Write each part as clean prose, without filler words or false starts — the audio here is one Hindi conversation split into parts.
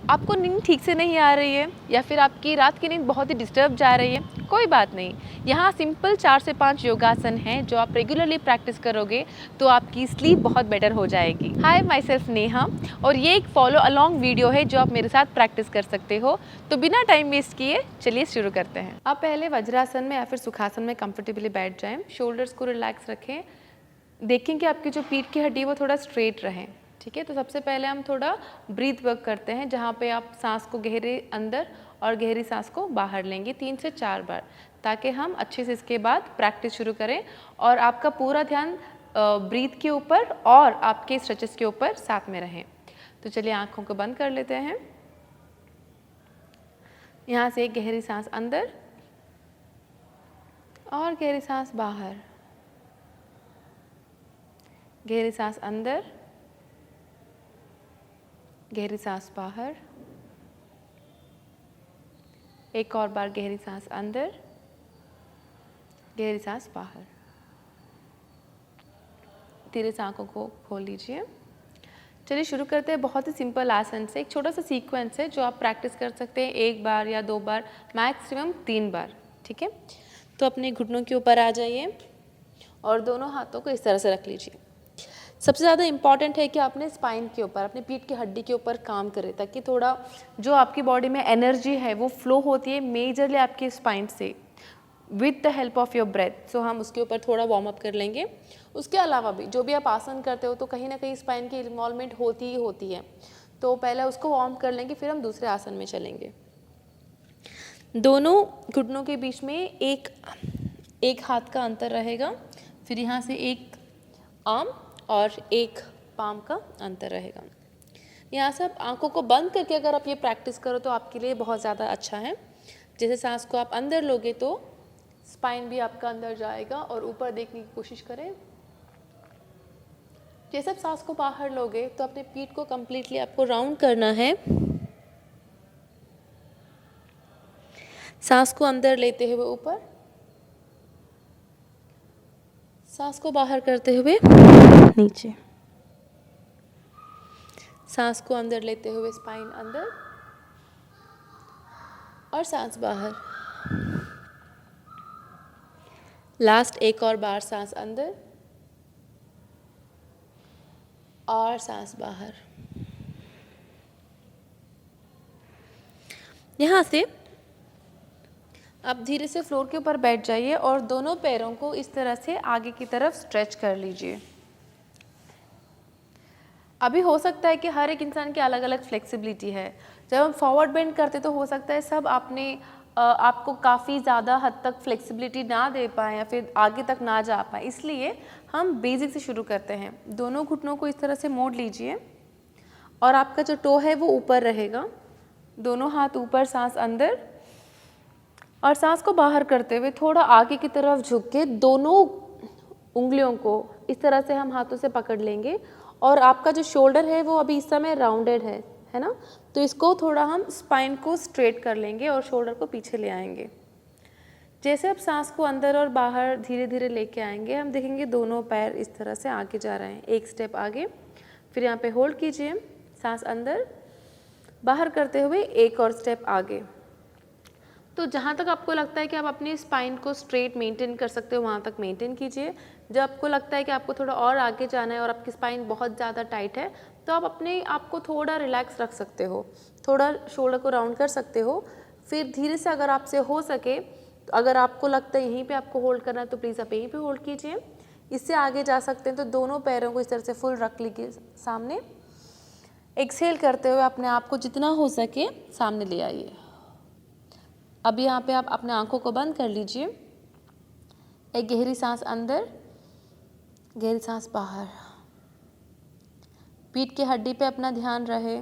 आपको नींद ठीक से नहीं आ रही है या फिर आपकी रात की नींद बहुत ही डिस्टर्ब जा रही है, कोई बात नहीं। यहाँ सिंपल 4 से 5 योगासन हैं जो आप रेगुलरली प्रैक्टिस करोगे तो आपकी स्लीप बहुत बेटर हो जाएगी। हाय, माई सेल्फ नेहा और ये एक फॉलो अलॉन्ग वीडियो है जो आप मेरे साथ प्रैक्टिस कर सकते हो। तो बिना टाइम वेस्ट किए चलिए शुरू करते हैं। आप पहले वज्रासन में या फिर सुखासन में कंफर्टेबली बैठ जाएं, शोल्डर्स को रिलैक्स रखें। देखें कि आपकी जो पीठ की हड्डी वो थोड़ा स्ट्रेट रहे। ठीक है, तो सबसे पहले हम थोड़ा ब्रीथ वर्क करते हैं जहाँ पे आप सांस को गहरे अंदर और गहरी सांस को बाहर लेंगे 3 से 4 बार, ताकि हम अच्छे से इसके बाद प्रैक्टिस शुरू करें और आपका पूरा ध्यान ब्रीथ के ऊपर और आपके स्ट्रेचेस के ऊपर साथ में रहें। तो चलिए आँखों को बंद कर लेते हैं। यहाँ से एक गहरी सांस अंदर और गहरी सांस बाहर, गहरी सांस अंदर, गहरी सांस बाहर, एक और बार गहरी सांस अंदर, गहरी सांस बाहर। धीरे से आंखों को खोल लीजिए। चलिए शुरू करते हैं बहुत ही सिंपल आसन से। एक छोटा सा सीक्वेंस है जो आप प्रैक्टिस कर सकते हैं 1 बार या 2 बार, मैक्सिमम 3 बार। ठीक है, तो अपने घुटनों के ऊपर आ जाइए और दोनों हाथों को इस तरह से रख लीजिए। सबसे ज़्यादा इम्पॉर्टेंट है कि आपने स्पाइन के ऊपर, अपने पीठ की हड्डी के ऊपर काम करें, ताकि थोड़ा जो आपकी बॉडी में एनर्जी है वो फ्लो होती है मेजरली आपके स्पाइन से with the help of your breath. So हम उसके ऊपर थोड़ा वार्म अप कर लेंगे। उसके अलावा भी जो भी आप आसन करते हो तो कहीं ना कहीं स्पाइन की इन्वॉल्वमेंट होती ही होती है, तो पहले उसको वार्म कर लेंगे, फिर हम दूसरे आसन में चलेंगे। दोनों घुटनों के बीच में एक हाथ का अंतर रहेगा, फिर यहाँ से एक आर्म और एक पाम का अंतर रहेगा। यहाँ से आप आंखों को बंद करके अगर आप ये प्रैक्टिस करो तो आपके लिए बहुत ज़्यादा अच्छा है। जैसे सांस को आप अंदर लोगे तो स्पाइन भी आपका अंदर जाएगा और ऊपर देखने की कोशिश करें। जैसे आप सांस को बाहर लोगे तो अपने पीठ को कम्प्लीटली आपको राउंड करना है। सांस को अंदर लेते हुए ऊपर, सांस को बाहर करते हुए नीचे, सांस को अंदर लेते हुए स्पाइन अंदर और सांस बाहर। लास्ट एक और बार सांस अंदर और सांस बाहर। यहाँ से आप धीरे से फ्लोर के ऊपर बैठ जाइए और दोनों पैरों को इस तरह से आगे की तरफ स्ट्रेच कर लीजिए। अभी हो सकता है कि हर एक इंसान की अलग अलग फ्लेक्सिबिलिटी है। जब हम फॉरवर्ड बेंड करते तो हो सकता है सब आपको काफ़ी ज़्यादा हद तक फ्लेक्सिबिलिटी ना दे पाएँ या फिर आगे तक ना जा पाएँ, इसलिए हम बेसिक से शुरू करते हैं। दोनों घुटनों को इस तरह से मोड़ लीजिए और आपका जो टो है वो ऊपर रहेगा। दोनों हाथ ऊपर, सांस अंदर और सांस को बाहर करते हुए थोड़ा आगे की तरफ झुक के दोनों उंगलियों को इस तरह से हम हाथों से पकड़ लेंगे और आपका जो शोल्डर है वो अभी इस समय राउंडेड है ना, तो इसको थोड़ा हम स्पाइन को स्ट्रेट कर लेंगे और शोल्डर को पीछे ले आएंगे। जैसे आप सांस को अंदर और बाहर धीरे धीरे लेके आएंगे, हम देखेंगे दोनों पैर इस तरह से आगे जा रहे हैं, एक स्टेप आगे, फिर यहाँ पे होल्ड कीजिए, सांस अंदर बाहर करते हुए एक और स्टेप आगे। तो जहाँ तक आपको लगता है कि आप अपनी स्पाइन को स्ट्रेट मेंटेन कर सकते हो वहाँ तक मेंटेन कीजिए। जब आपको लगता है कि आपको थोड़ा और आगे जाना है और आपकी स्पाइन बहुत ज़्यादा टाइट है तो आप अपने आप को थोड़ा रिलैक्स रख सकते हो, थोड़ा शोल्डर को राउंड कर सकते हो। फिर धीरे से अगर आपसे हो सके तो अगर आपको लगता है यहीं पे आपको होल्ड करना है तो प्लीज़ आप यहीं पे होल्ड कीजिए। इससे आगे जा सकते हैं तो दोनों पैरों को इस तरह से फुल रख लीजिए सामने। एक्सहेल करते हुए अपने आप को जितना हो सके सामने ले आइए। अब यहाँ पे आप अपने आंखों को बंद कर लीजिए। एक गहरी सांस अंदर, गहरी सांस बाहर। पीठ की हड्डी पे अपना ध्यान रहे।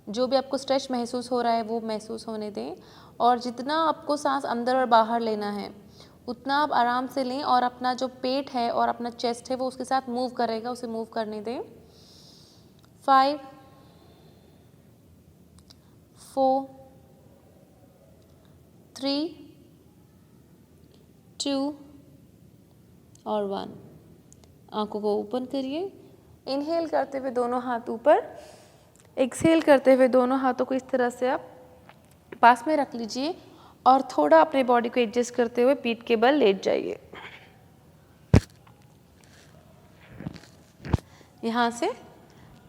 जो भी आपको स्ट्रेच महसूस हो रहा है वो महसूस होने दें और जितना आपको सांस अंदर और बाहर लेना है उतना आप आराम से लें और अपना जो पेट है और अपना चेस्ट है वो उसके साथ मूव करेगा, उसे मूव करने दें। 5, 4, 3, 2 और 1। आंखों को ओपन करिए। इनहेल करते हुए दोनों हाथ ऊपर, एक्सहेल करते हुए दोनों हाथों को इस तरह से आप पास में रख लीजिए और थोड़ा अपने बॉडी को एडजस्ट करते हुए पीठ के बल लेट जाइए। यहाँ से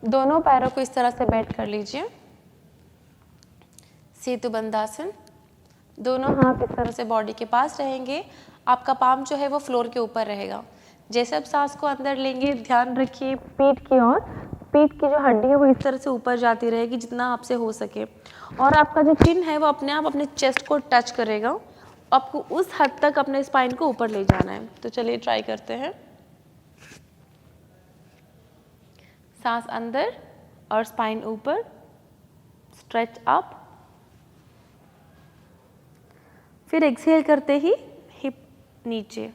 दोनों पैरों को इस तरह से बेंड कर लीजिए, सेतु बंधासन। दोनों हाथ इस तरह से बॉडी के पास रहेंगे, आपका पाम जो है वो फ्लोर के ऊपर रहेगा। जैसे आप सांस को अंदर लेंगे, ध्यान रखिए पीठ की ओर, पीठ की जो हड्डी है वो इस तरह से ऊपर जाती रहेगी जितना आपसे हो सके, और आपका जो चिन है वो अपने आप अपने चेस्ट को टच करेगा। आपको उस हद तक अपने स्पाइन को ऊपर ले जाना है। तो चलिए ट्राई करते हैं। सांस अंदर और स्पाइन ऊपर, स्ट्रेच अप। फिर एक्सहेल करते ही हिप नीचे।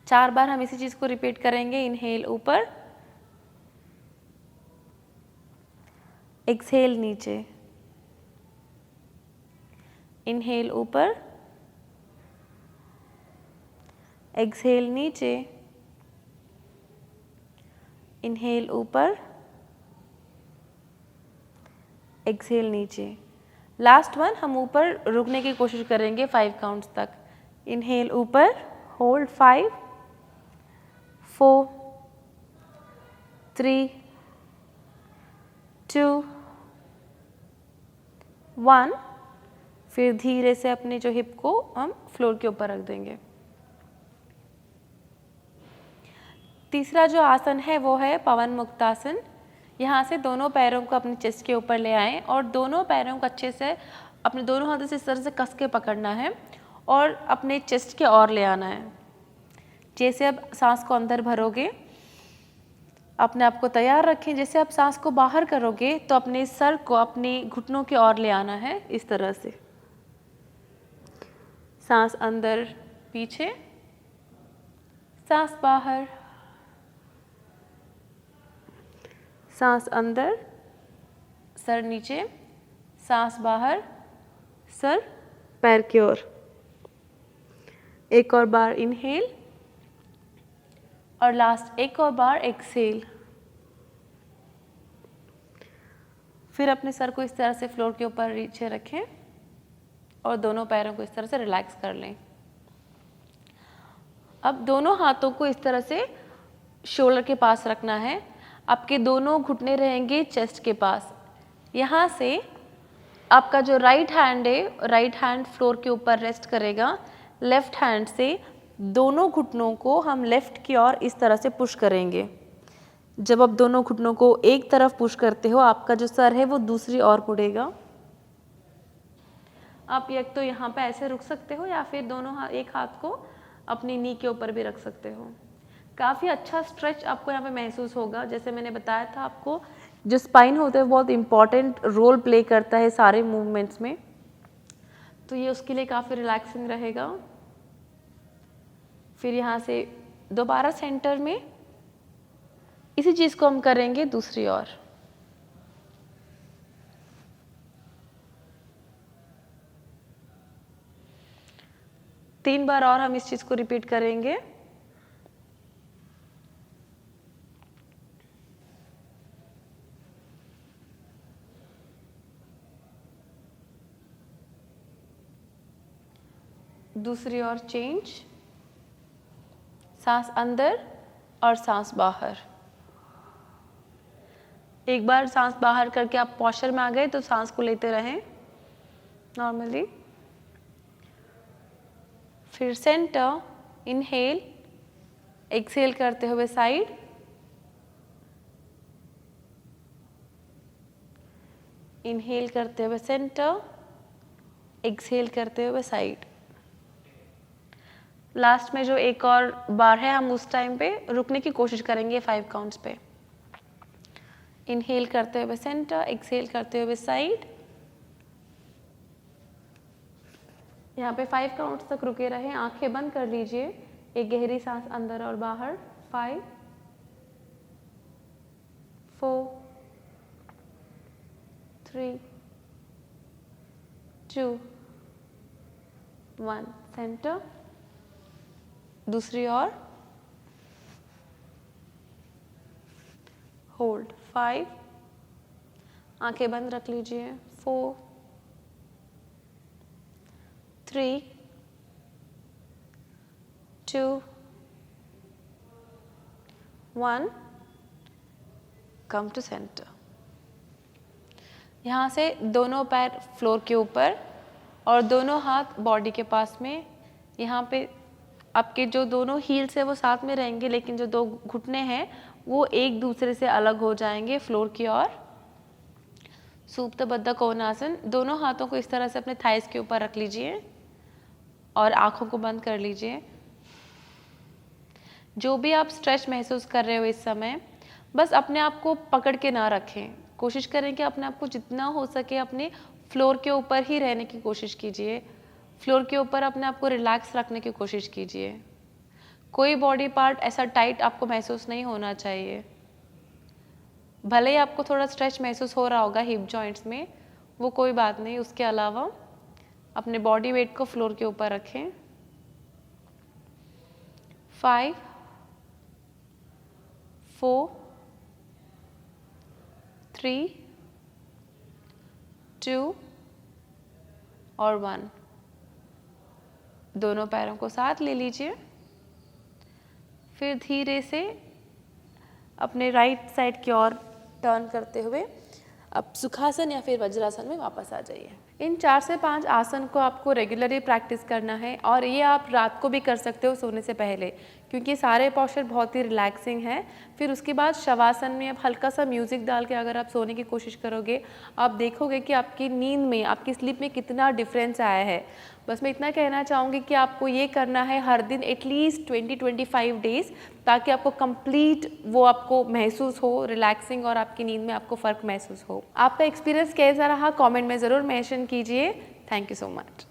4 बार हम इसी चीज को रिपीट करेंगे। इनहेल ऊपर, एक्सहेल नीचे, इनहेल ऊपर, एक्सहेल नीचे, इनहेल ऊपर, एक्सहेल नीचे। लास्ट वन हम ऊपर रुकने की कोशिश करेंगे 5 काउंट्स तक। इनहेल ऊपर, होल्ड 5, 4, 3, 2, 1। फिर धीरे से अपने जो हिप को हम फ्लोर के ऊपर रख देंगे। तीसरा जो आसन है वो है पवन मुक्तासन। यहाँ से दोनों पैरों को अपने चेस्ट के ऊपर ले आएं और दोनों पैरों को अच्छे से अपने दोनों हाथों से इस तरह से कस के पकड़ना है और अपने चेस्ट के ओर ले आना है। जैसे आप सांस को अंदर भरोगे, अपने आप को तैयार रखें। जैसे आप सांस को बाहर करोगे तो अपने सर को अपने घुटनों के ओर ले आना है, इस तरह से। सांस अंदर, पीछे, सांस बाहर, सांस अंदर, सर नीचे, सांस बाहर, सर पैर की ओर। एक और बार इनहेल और लास्ट एक और बार एक्सहेल। फिर अपने सर को इस तरह से फ्लोर के ऊपर नीचे रखें और दोनों पैरों को इस तरह से रिलैक्स कर लें। अब दोनों हाथों को इस तरह से शोल्डर के पास रखना है। आपके दोनों घुटने रहेंगे चेस्ट के पास। यहाँ से आपका जो राइट हैंड है, राइट हैंड फ्लोर के ऊपर रेस्ट करेगा। लेफ्ट हैंड से दोनों घुटनों को हम लेफ्ट की ओर इस तरह से पुश करेंगे। जब आप दोनों घुटनों को एक तरफ पुश करते हो, आपका जो सर है वो दूसरी ओर मुड़ेगा। आप एक तो यहाँ पे ऐसे रुक सकते हो या फिर दोनों एक हाथ को अपनी नी के ऊपर भी रख सकते हो। काफ़ी अच्छा स्ट्रेच आपको यहाँ पे महसूस होगा। जैसे मैंने बताया था आपको, जो स्पाइन होता है बहुत इंपॉर्टेंट रोल प्ले करता है सारे मूवमेंट्स में, तो ये उसके लिए काफ़ी रिलैक्सिंग रहेगा। फिर यहाँ से दोबारा सेंटर में इसी चीज़ को हम करेंगे दूसरी ओर। तीन बार और हम इस चीज़ को रिपीट करेंगे। दूसरी ओर चेंज, सांस अंदर और सांस बाहर। एक बार सांस बाहर करके आप पॉस्चर में आ गए तो सांस को लेते रहें नॉर्मली। फिर सेंटर, इनहेल, एक्सहेल करते हुए साइड, इनहेल करते हुए सेंटर, एक्सहेल करते हुए साइड। लास्ट में जो एक और बार है हम उस टाइम पे रुकने की कोशिश करेंगे 5 काउंट्स पे। इनहेल करते हुए सेंटर, एक्सहेल करते हुए साइड। यहाँ पे 5 काउंट्स तक रुके रहें। आंखें बंद कर लीजिए, एक गहरी सांस अंदर और बाहर। 5, 4, 3, 2, 1। सेंटर, दूसरी ओर, होल्ड 5, आंखें बंद रख लीजिए। 4 3 2 1 कम टू सेंटर। यहाँ से दोनों पैर फ्लोर के ऊपर और दोनों हाथ बॉडी के पास में। यहाँ पे आपके जो दोनों हील्स है वो साथ में रहेंगे, लेकिन जो दो घुटने हैं वो एक दूसरे से अलग हो जाएंगे फ्लोर की ओर। सुप्त बद्ध कोणासन। दोनों हाथों को इस तरह से अपने थाइस के ऊपर रख लीजिए और आंखों को बंद कर लीजिए। जो भी आप स्ट्रेच महसूस कर रहे हो इस समय, बस अपने आप को पकड़ के ना रखें। कोशिश करें कि अपने आप को जितना हो सके अपने फ्लोर के ऊपर ही रहने की कोशिश कीजिए। फ्लोर के ऊपर अपने आप को रिलैक्स रखने की कोशिश कीजिए। कोई बॉडी पार्ट ऐसा टाइट आपको महसूस नहीं होना चाहिए। भले ही आपको थोड़ा स्ट्रेच महसूस हो रहा होगा हिप जॉइंट्स में, वो कोई बात नहीं। उसके अलावा अपने बॉडी वेट को फ्लोर के ऊपर रखें। 5 4 3 2 और 1। दोनों पैरों को साथ ले लीजिए। फिर धीरे से अपने राइट साइड की ओर टर्न करते हुए अब सुखासन या फिर वज्रासन में वापस आ जाइए। इन 4 से 5 आसन को आपको रेगुलरली प्रैक्टिस करना है और ये आप रात को भी कर सकते हो सोने से पहले, क्योंकि सारे पोस्चर बहुत ही रिलैक्सिंग है। फिर उसके बाद शवासन में अब हल्का सा म्यूज़िक डाल के अगर आप सोने की कोशिश करोगे, आप देखोगे कि आपकी नींद में, आपकी स्लीप में कितना डिफरेंस आया है। बस मैं इतना कहना चाहूँगी कि आपको ये करना है हर दिन एटलीस्ट 20-25 डेज़, ताकि आपको कंप्लीट वो आपको महसूस हो रिलैक्सिंग और आपकी नींद में आपको फ़र्क महसूस हो। आपका एक्सपीरियंस कैसा रहा कमेंट में ज़रूर मेंशन कीजिए। Thank you so much.